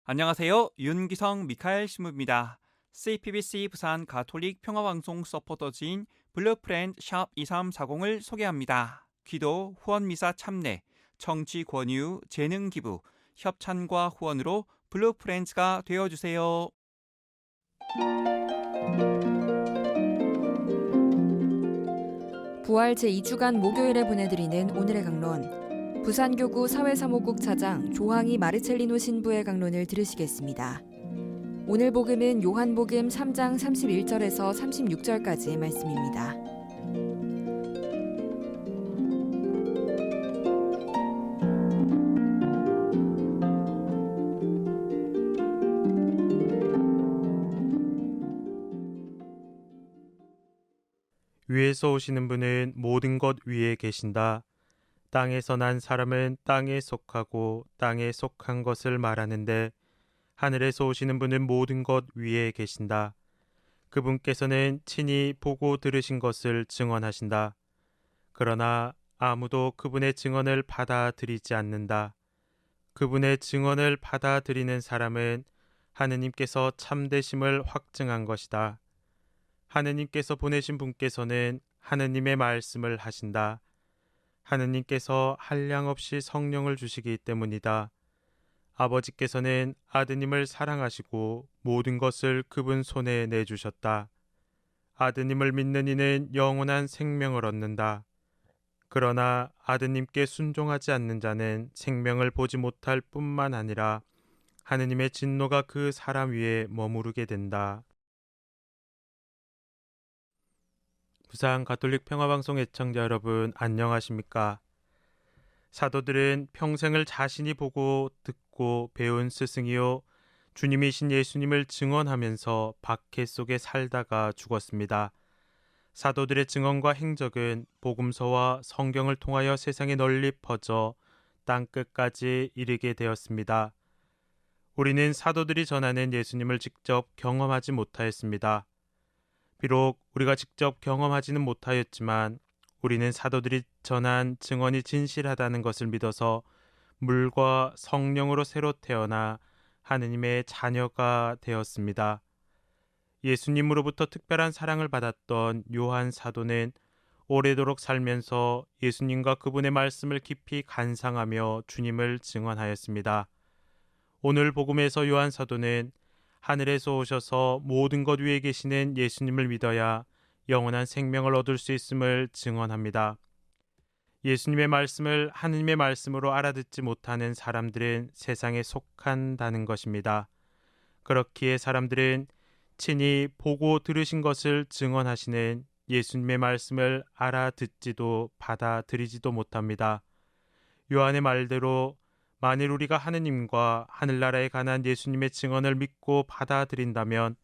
안녕하세요. 윤기성 미카엘 신부입니다. CPBC 부산 가톨릭 평화방송 서포터즈인 블루프렌드 샵 2340을 소개합니다. 기도, 후원미사 참내, 정치 권유, 재능 기부, 협찬과 후원으로 블루프렌즈가 되어주세요. 부활 제2주간 목요일에 보내드리는 오늘의 강론, 부산교구 사회사무국 차장 조항희 마르첼리노 신부의 강론을 들으시겠습니다. 오늘 복음은 요한복음 3장 31절에서 36절까지의 말씀입니다. 위에서 오시는 분은 모든 것 위에 계신다. 땅에서 난 사람은 땅에 속하고 땅에 속한 것을 말하는데 하늘에서 오시는 분은 모든 것 위에 계신다. 그분께서는 친히 보고 들으신 것을 증언하신다. 그러나 아무도 그분의 증언을 받아들이지 않는다. 그분의 증언을 받아들이는 사람은 하느님께서 참되심을 확증한 것이다. 하느님께서 보내신 분께서는 하느님의 말씀을 하신다. 하느님께서 한량없이 성령을 주시기 때문이다. 아버지께서는 아드님을 사랑하시고 모든 것을 그분 손에 내주셨다. 아드님을 믿는 이는 영원한 생명을 얻는다. 그러나 아드님께 순종하지 않는 자는 생명을 보지 못할 뿐만 아니라 하느님의 진노가 그 사람 위에 머무르게 된다. 부산 가톨릭 평화방송 애청자 여러분, 안녕하십니까? 사도들은 평생을 자신이 보고 듣고 배운 스승이요 주님이신 예수님을 증언하면서 박해 속에 살다가 죽었습니다. 사도들의 증언과 행적은 복음서와 성경을 통하여 세상에 널리 퍼져 땅끝까지 이르게 되었습니다. 우리는 사도들이 전하는 예수님을 직접 경험하지 못하였습니다. 비록 우리가 직접 경험하지는 못하였지만 우리는 사도들이 전한 증언이 진실하다는 것을 믿어서 물과 성령으로 새로 태어나 하느님의 자녀가 되었습니다. 예수님으로부터 특별한 사랑을 받았던 요한 사도는 오래도록 살면서 예수님과 그분의 말씀을 깊이 간상하며 주님을 증언하였습니다. 오늘 복음에서 요한 사도는 하늘에서 오셔서 모든 것 위에 계시는 예수님을 믿어야 영원한 생명을 얻을 수 있음을 증언합니다. 예수님의 말씀을 하느님의 말씀으로 알아듣지 못하는 사람들은 세상에 속한다는 것입니다. 그렇기에 사람들은 친히 보고 들으신 것을 증언하시는 예수님의 말씀을 알아듣지도 받아들이지도 못합니다. 요한의 말대로 만일 우리가 하느님과 하늘나라에 관한 예수님의 증언을 믿고 받아들인다면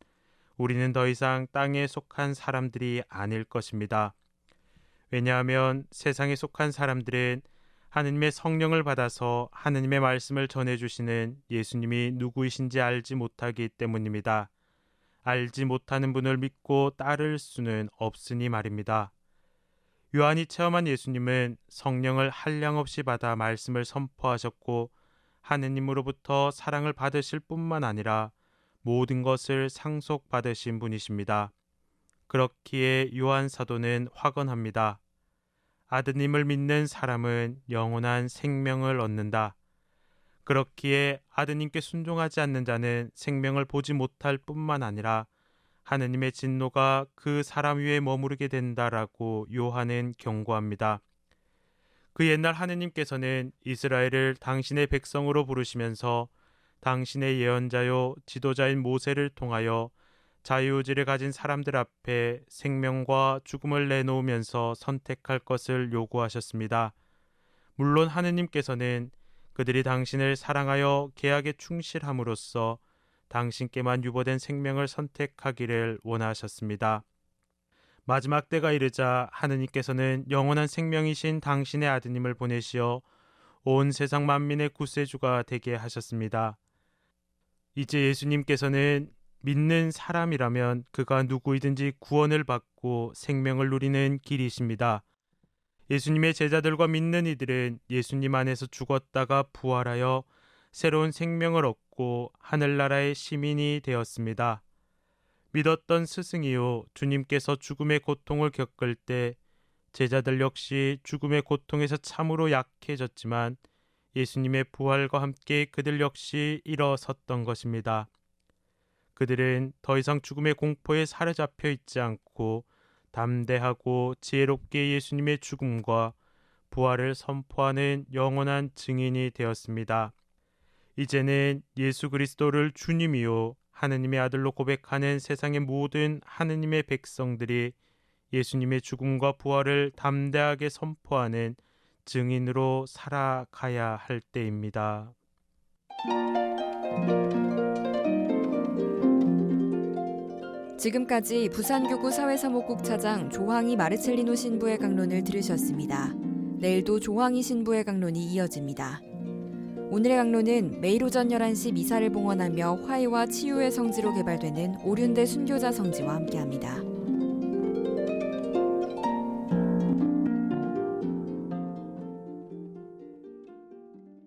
우리는 더 이상 땅에 속한 사람들이 아닐 것입니다. 왜냐하면 세상에 속한 사람들은 하느님의 성령을 받아서 하느님의 말씀을 전해주시는 예수님이 누구이신지 알지 못하기 때문입니다. 알지 못하는 분을 믿고 따를 수는 없으니 말입니다. 요한이 체험한 예수님은 성령을 한량없이 받아 말씀을 선포하셨고 하느님으로부터 사랑을 받으실 뿐만 아니라 모든 것을 상속받으신 분이십니다. 그렇기에 요한 사도는 확언합니다. 아드님을 믿는 사람은 영원한 생명을 얻는다. 그렇기에 아드님께 순종하지 않는 자는 생명을 보지 못할 뿐만 아니라 하느님의 진노가 그 사람 위에 머무르게 된다라고 요한은 경고합니다. 그 옛날 하느님께서는 이스라엘을 당신의 백성으로 부르시면서 당신의 예언자요 지도자인 모세를 통하여 자유의지를 가진 사람들 앞에 생명과 죽음을 내놓으면서 선택할 것을 요구하셨습니다. 물론 하느님께서는 그들이 당신을 사랑하여 계약에 충실함으로써 당신께만 유보된 생명을 선택하기를 원하셨습니다. 마지막 때가 이르자 하느님께서는 영원한 생명이신 당신의 아드님을 보내시어 온 세상 만민의 구세주가 되게 하셨습니다. 이제 예수님께서는 믿는 사람이라면 그가 누구이든지 구원을 받고 생명을 누리는 길이십니다. 예수님의 제자들과 믿는 이들은 예수님 안에서 죽었다가 부활하여 새로운 생명을 얻고 얻고 하늘나라의 시민이 되었습니다. 믿었던 스승이요, 주님께서 죽음의 고통을 겪을 때 제자들 역시 죽음의 고통에서 참으로 약해졌지만 예수님의 부활과 함께 그들 역시 일어섰던 것입니다. 그들은 더 이상 죽음의 공포에 사로잡혀 있지 않고 담대하고 지혜롭게 예수님의 죽음과 부활을 선포하는 영원한 증인이 되었습니다. 이제는 예수 그리스도를 주님이요 하느님의 아들로 고백하는 세상의 모든 하느님의 백성들이 예수님의 죽음과 부활을 담대하게 선포하는 증인으로 살아가야 할 때입니다. 지금까지 부산교구 사회사무국 차장 조항희 마르첼리노 신부의 강론을 들으셨습니다. 내일도 조항희 신부의 강론이 이어집니다. 오늘의 강론은 매일 오전 11시 미사를 봉헌하며 화해와 치유의 성지로 개발되는 오륜대 순교자 성지와 함께합니다.